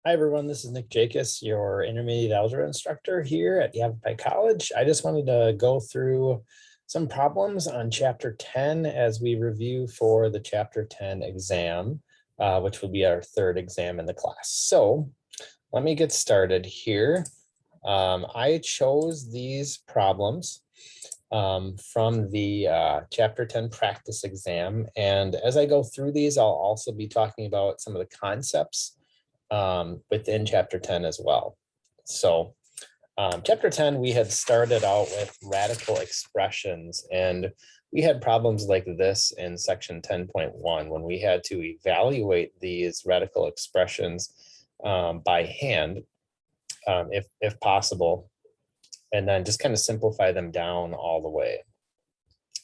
Hi everyone, this is Nick Jacobs, your intermediate algebra instructor here at Yavapai College. I just wanted to go through some problems on chapter 10 as we review for the chapter 10 exam, which will be our third exam in the class. So let me get started here. I chose these problems from the chapter 10 practice exam. And as I go through these, I'll also be talking about some of the concepts within chapter 10 as well. So chapter 10, we had started out with radical expressions, and we had problems like this in section 10.1 when we had to evaluate these radical expressions by hand, if possible, and then just kind of simplify them down all the way.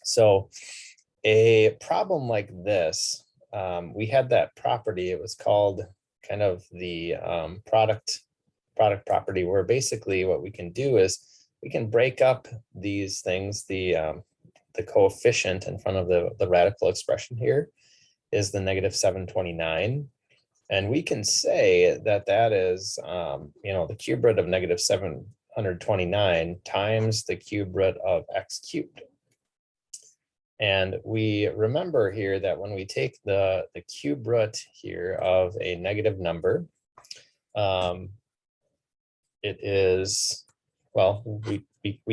So a problem like this, we had that property, it was called kind of the product property, where basically what we can do is we can break up these things. The coefficient in front of the radical expression here is the -729. And we can say that that is, the cube root of -729 times the cube root of x cubed. And we remember here that when we take the cube root here of a negative number, it is, well, we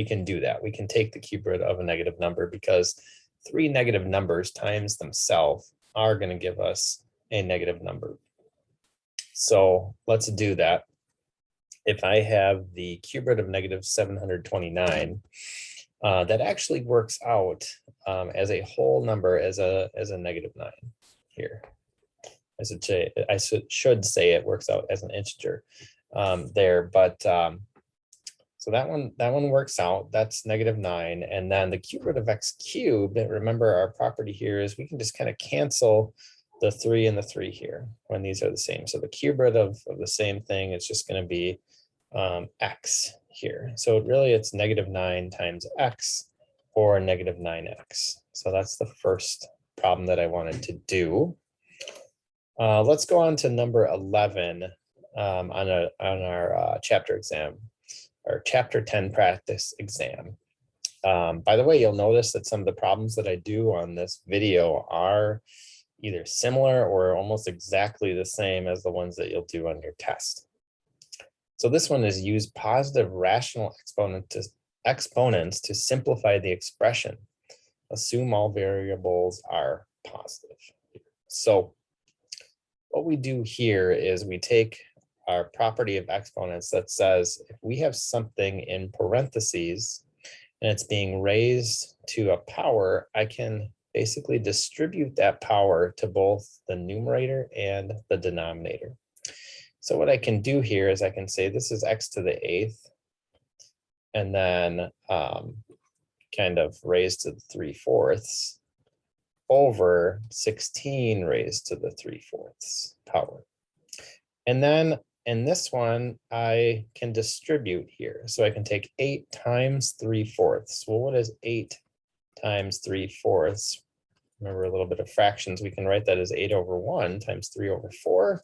can do that. We can take the cube root of a negative number because three negative numbers times themselves are going to give us a negative number. So let's do that. If I have the cube root of -729, that actually works out as a whole number, as a -9 here. I should say it works out as an integer there, but so that one works out. That's -9, and then the cube root of x cubed. Remember, our property here is we can just kind of cancel the 3 and the 3 here when these are the same. So the cube root of the same thing is just going to be x here. So really it's -9 times x, or -9x. So that's the first problem that I wanted to do. Let's go on to number 11 on our chapter exam, or chapter 10 practice exam. By the way, you'll notice that some of the problems that I do on this video are either similar or almost exactly the same as the ones that you'll do on your test. So this one is use positive rational exponents to simplify the expression. Assume all variables are positive. So what we do here is we take our property of exponents that says if we have something in parentheses and it's being raised to a power, I can basically distribute that power to both the numerator and the denominator. So what I can do here is I can say this is x to the 8th, and then kind of raised to the 3/4 over 16 raised to the 3/4 power. And then in this one, I can distribute here. So I can take 8 times 3/4. Well, what is 8 times 3/4? Remember a little bit of fractions. We can write that as 8 over 1 times 3/4.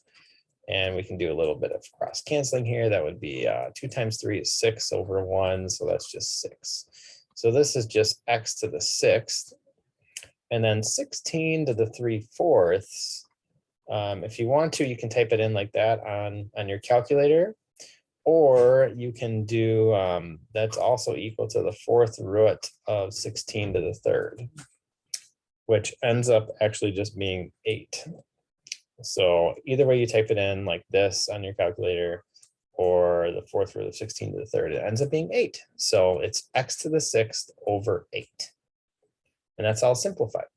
And we can do a little bit of cross canceling here. That would be 2 times 3 is 6 over 1. So that's just 6. So this is just x to the 6th. And then 16 to the 3/4. If you want to, you can type it in like that on your calculator. Or you can do, that's also equal to the 4th root of 16 to the 3rd, which ends up actually just being 8. So either way you type it in like this on your calculator, or the 4th root of 16 to the 3rd, it ends up being 8. So it's x to the 6th over 8. And that's all simplified.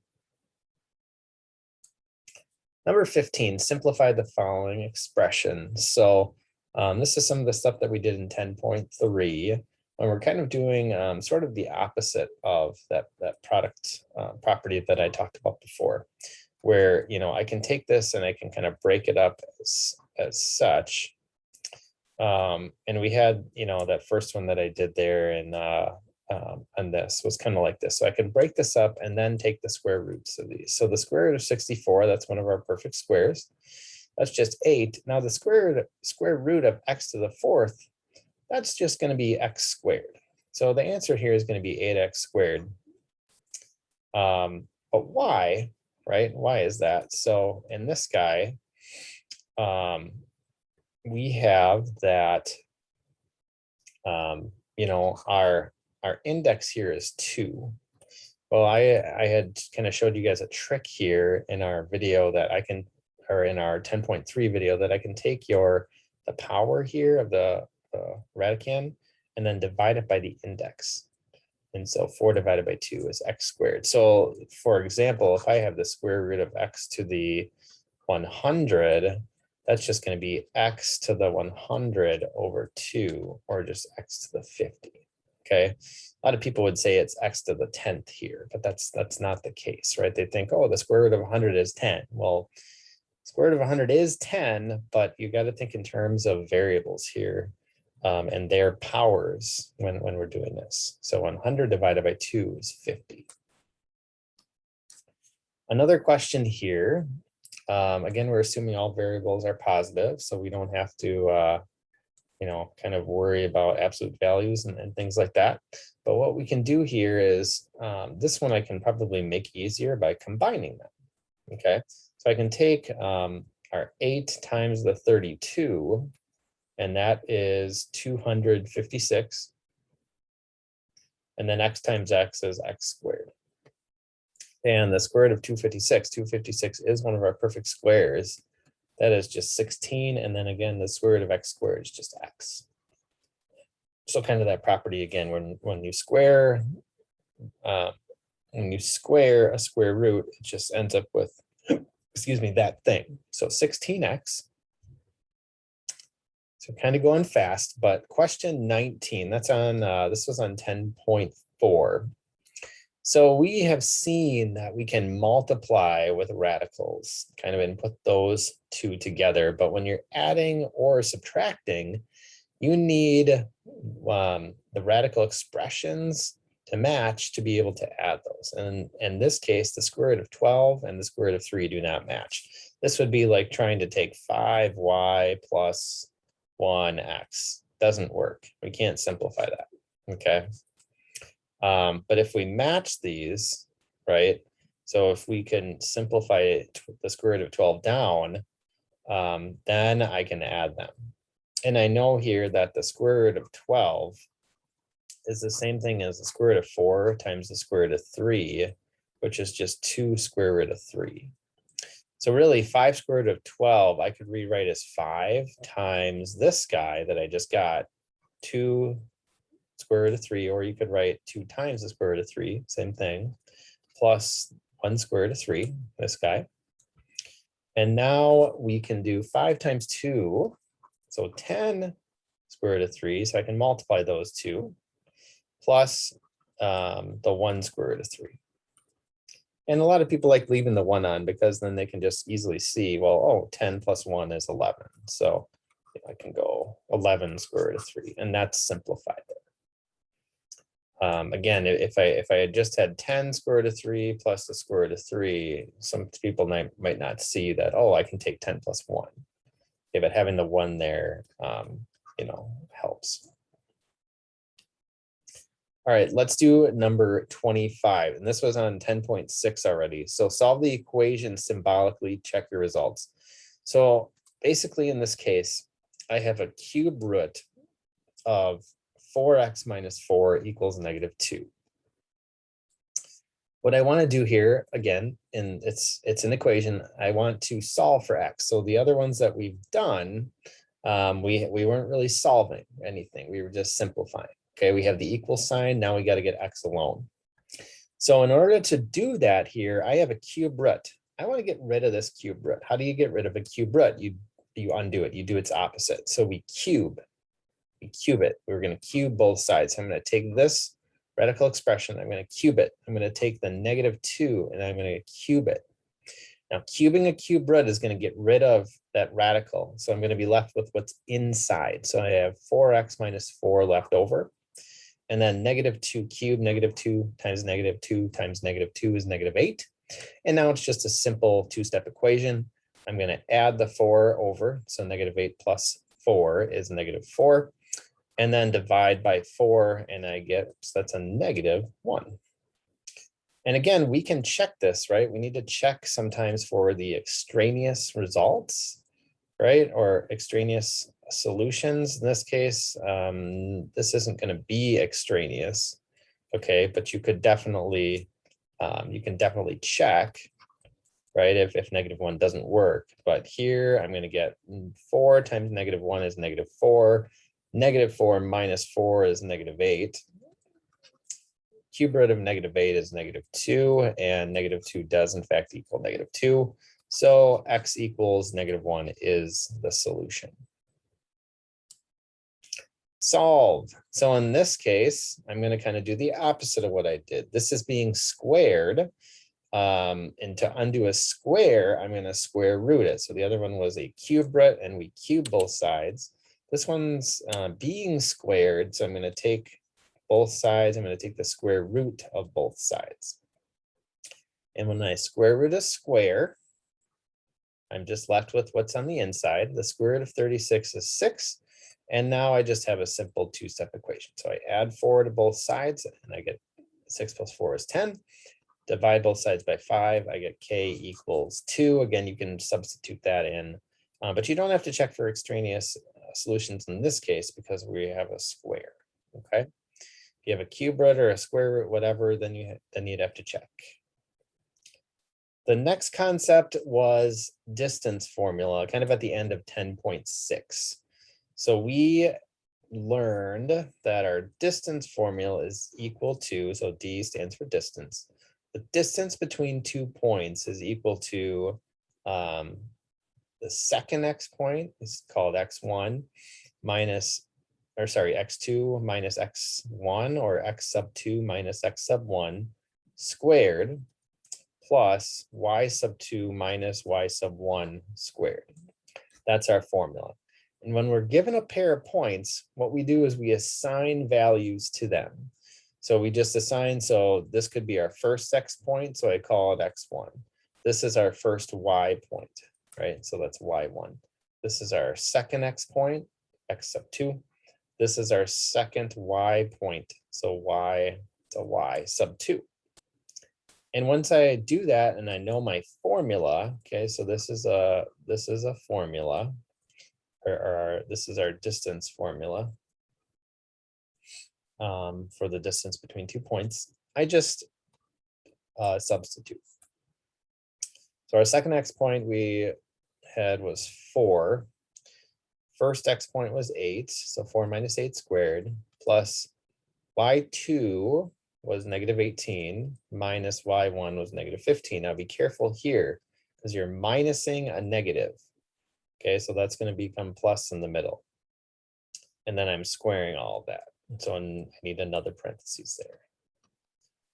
Number 15, simplify the following expression. So this is some of the stuff that we did in 10.3. And we're kind of doing sort of the opposite of that product property that I talked about before, where, I can take this and I can kind of break it up as such. And we had, that first one that I did there and this was kind of like this. So I can break this up and then take the square roots of these. So the square root of 64, that's one of our perfect squares. That's just 8. Now the square root of x to the 4th, that's just going to be x squared. So the answer here is going to be 8x squared. But why, right? Why is that? So in this guy, we have that, you know, our index here is 2. Well, I had kind of showed you guys a trick here in our video that I can, or in our 10.3 video, that I can take the power here of the radicand and then divide it by the index. And so 4 divided by 2 is x squared. So for example, if I have the square root of x to the 100, that's just going to be x to the 100 over 2, or just x to the 50. Okay, a lot of people would say it's x to the 10th here, but that's not the case, right? They think, oh, the square root of 100 is 10. Well, square root of 100 is 10, but you got to think in terms of variables here, and their powers when we're doing this. So 100 divided by 2 is 50. Another question here. Again, we're assuming all variables are positive, so we don't have to you know, kind of worry about absolute values and things like that. But what we can do here is, this one I can probably make easier by combining them. Okay, so I can take our 8 times the 32, and that is 256. And then x times x is x squared. And the square root of 256 is one of our perfect squares. That is just 16. And then again, the square root of x squared is just x. So kind of that property again, when you square a square root, it just ends up with, excuse me, that thing. So 16x. So kind of going fast, but question 19, that's on, this was on 10.4. So we have seen that we can multiply with radicals, kind of, and put those two together. But when you're adding or subtracting, you need the radical expressions to match to be able to add those. And in this case, the square root of 12 and the square root of 3 do not match. This would be like trying to take 5y plus 1x. Doesn't work. We can't simplify that. Okay. But if we match these, right? So if we can simplify the square root of 12 down, then I can add them. And I know here that the square root of 12 is the same thing as the square root of 4 times the square root of 3, which is just 2 square root of 3. So really 5 square root of 12, I could rewrite as 5 times this guy that I just got, 2 square root of 3, or you could write 2 times the square root of 3, same thing, plus 1 square root of 3, this guy. And now we can do 5 times 2, so 10 square root of 3, so I can multiply those two, plus the 1 square root of 3. And a lot of people like leaving the 1 on because then they can just easily see, well, oh, 10 plus 1 is 11. So I can go 11 square root of 3, and that's simplified there. Again, if I had just had 10 square root of 3 plus the square root of 3, some people might not see that, oh, I can take 10 plus 1. Okay, but having the 1 there, you know, helps. All right, let's do number 25. And this was on 10.6 already. So solve the equation symbolically, check your results. So basically in this case, I have a cube root of 4x minus 4 equals negative 2. What I want to do here, again, and it's an equation, I want to solve for x. So the other ones that we've done, we weren't really solving anything. We were just simplifying. Okay, we have the equal sign. Now we got to get x alone. So in order to do that here, I have a cube root. I want to get rid of this cube root. How do you get rid of a cube root? You undo it. You do its opposite. So we cube it. We're going to cube both sides. I'm going to take this radical expression. I'm going to cube it. I'm going to take the negative 2 and I'm going to cube it. Now, cubing a cube root is going to get rid of that radical. So I'm going to be left with what's inside. So I have 4x minus 4 left over. And then negative 2 cubed, negative 2 times negative 2 times negative 2 is negative 8. And now it's just a simple two-step equation. I'm going to add the 4 over. So -8 plus 4 is -4. And then divide by 4, and I get, so that's a -1. And again, we can check this, right? We need to check sometimes for the extraneous results, right? Or extraneous solutions. In this case, this isn't going to be extraneous, okay? But you could definitely, you can definitely check, right? If -1 doesn't work. But here I'm going to get 4 times -1 is -4. -4 minus 4 is -8. Cube root of -8 is -2, and -2 does in fact equal -2. So x equals -1 is the solution. Solve. So in this case, I'm going to kind of do the opposite of what I did. This is being squared. And to undo a square, I'm going to square root it. So the other one was a cube root, and we cube both sides. This one's being squared. So I'm going to take both sides. I'm going to take the square root of both sides. And when I square root a square, I'm just left with what's on the inside. The square root of 36 is 6. And now I just have a simple two-step equation. So I add 4 to both sides, and I get 6 plus 4 is 10. Divide both sides by 5, I get k equals 2. Again, you can substitute that in, but you don't have to check for extraneous solutions in this case because we have a square, okay? If you have a cube root or a square root, whatever, then you'd have to check. The next concept was distance formula, kind of at the end of 10.6. So we learned that our distance formula is equal to, so D stands for distance. The distance between 2 points is equal to the second x point is called x1 minus, or sorry, x2 minus x1, or x sub 2 minus x sub 1 squared plus y sub 2 minus y sub 1 squared. That's our formula. And when we're given a pair of points, what we do is we assign values to them. So we just assign, so this could be our first x point, so I call it x1. This is our first y point, right? So that's y1. This is our second x point, x sub 2. This is our second y point, so y sub 2. And once I do that and I know my formula, okay, so this is a formula, or this is our distance formula. For the distance between 2 points, I just substitute. So our second x point we had was 4. First x point was 8, so 4 minus 8 squared, plus y2 was -18, minus y1 was -15. Now be careful here, because you're minusing a negative. Okay, so that's going to become plus in the middle. And then I'm squaring all of that. So I need another parentheses there.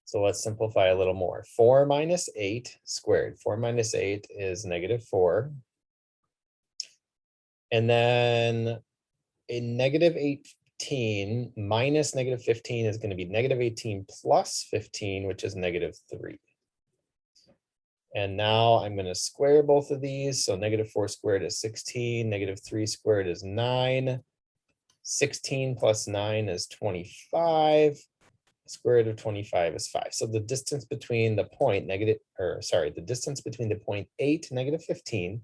So let's simplify a little more. 4 minus 8 squared. 4 minus 8 is -4. And then a -18 minus -15 is going to be -18 plus 15, which is -3. And now I'm going to square both of these. So -4 squared is 16, -3 squared is 9. 16 plus 9 is 25. Square root of 25 is 5. So the distance between the point the distance between the point 8, -15,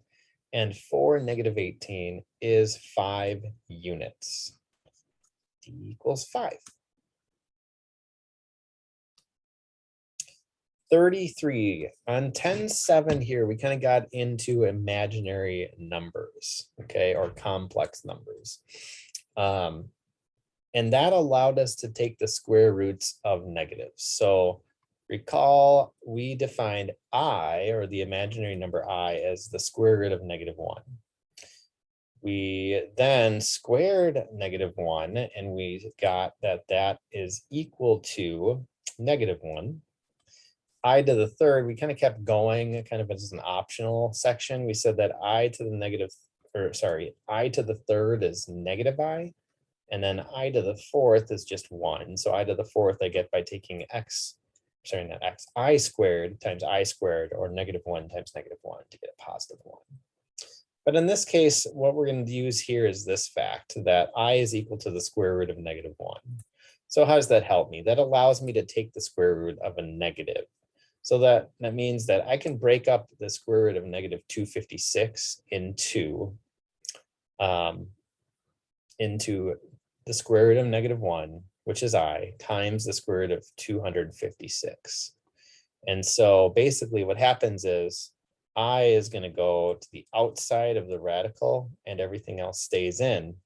and 4, -18 is 5 units. D equals 5. 33. On 10.7 here, we kind of got into imaginary numbers, okay, or complex numbers. And that allowed us to take the square roots of negatives. So recall, we defined I, or the imaginary number I, as the square root of -1. We then squared -1, and we got that that is equal to -1. I to the third, we kind of kept going, kind of as an optional section. We said that I to the third is -I. And then I to the fourth is just 1. So I to the fourth I get by taking I squared times I squared, or -1 times -1 to get a +1. But in this case, what we're going to use here is this fact that I is equal to the square root of -1. So how does that help me? That allows me to take the square root of a negative. So that means that I can break up the square root of -256 into the square root of -1, which is I, times the square root of 256. And so basically what happens is I is going to go to the outside of the radical and everything else stays in.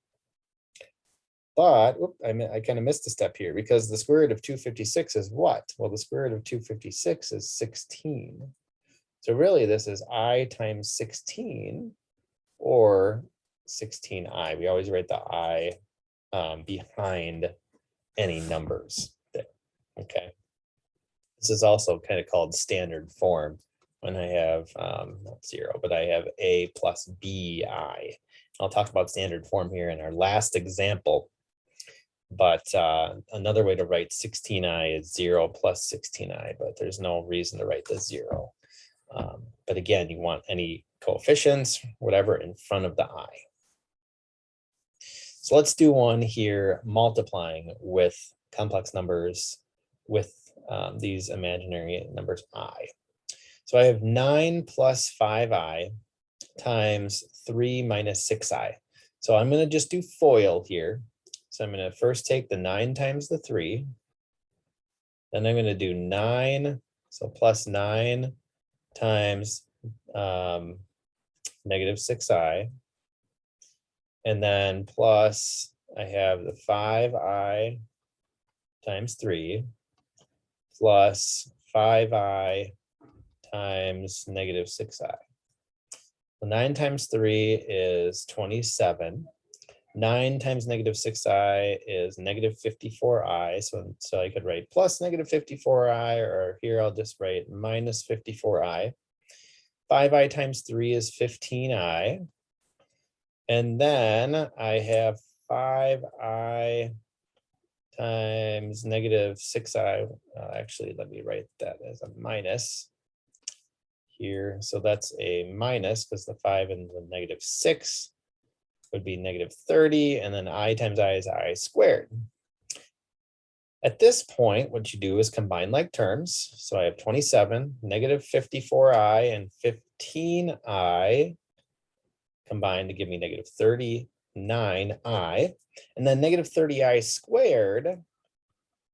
But I kind of missed a step here because the square root of 256 is what? Well, the square root of 256 is 16. So really this is I times 16 or 16I. We always write the I behind any numbers there. Okay. This is also kind of called standard form when I have not 0, but I have A plus BI. I'll talk about standard form here in our last example. But another way to write 16I is 0 plus 16I, but there's no reason to write the 0. But again, you want any coefficients, whatever, in front of the I. So let's do one here, multiplying with complex numbers with these imaginary numbers I. So I have 9 plus 5I times 3 minus 6I. So I'm going to just do FOIL here. So I'm going to first take the 9 times the 3. Then I'm going to do 9, so plus 9 times -6I. And then plus I have the 5I times 3 plus 5I times -6I. So 9 times 3 is 27. 9 times -6I is -54I. So I could write plus -54I, or here I'll just write minus 54I. 5I times 3 is 15I. And then I have 5I times -6I. Actually, let me write that as a minus here. So that's a minus because the 5 and the -6 would be -30. And then I times I is I squared. At this point, what you do is combine like terms. So I have 27, -54I, and 15I combined to give me -39I. And then -30I squared.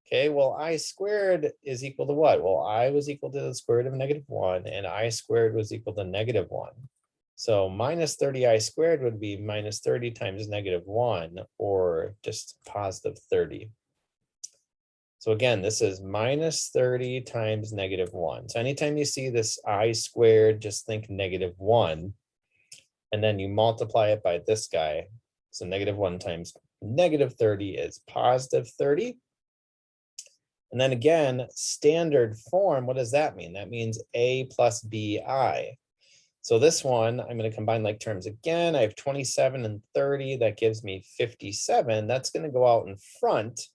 Okay, well, I squared is equal to what? Well, I was equal to the square root of -1, and I squared was equal to -1. So minus 30I squared would be minus 30 times -1, or just positive 30. So again, this is minus 30 times -1. So anytime you see this I squared, just think -1. And then you multiply it by this guy. So -1 times -30 is positive 30. And then again, standard form, what does that mean? That means A plus BI. So this one, I'm going to combine like terms again. I have 27 and 30. That gives me 57. That's going to go out in front,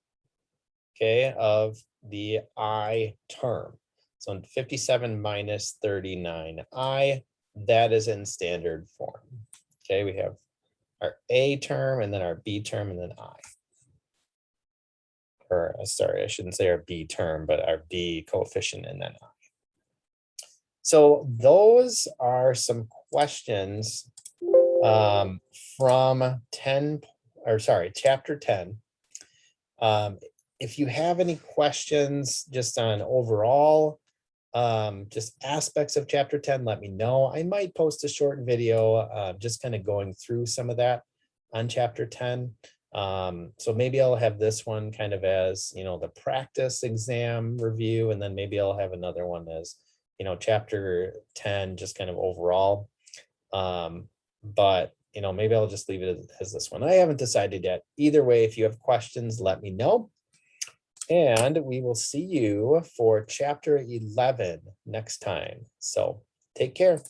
okay, of the I term. So 57 minus 39I, that is in standard form. Okay, we have our A term and then our B term and then I. Or sorry, I shouldn't say our B term, but our B coefficient and then I. So those are some questions from chapter 10. If you have any questions just on overall, just aspects of chapter 10, let me know. I might post a short video just kind of going through some of that on chapter 10. So maybe I'll have this one kind of as, the practice exam review, and then maybe I'll have another one as, chapter 10, just kind of overall. But, maybe I'll just leave it as this one. I haven't decided yet. Either way, if you have questions, let me know. And we will see you for chapter 11 next time. So take care.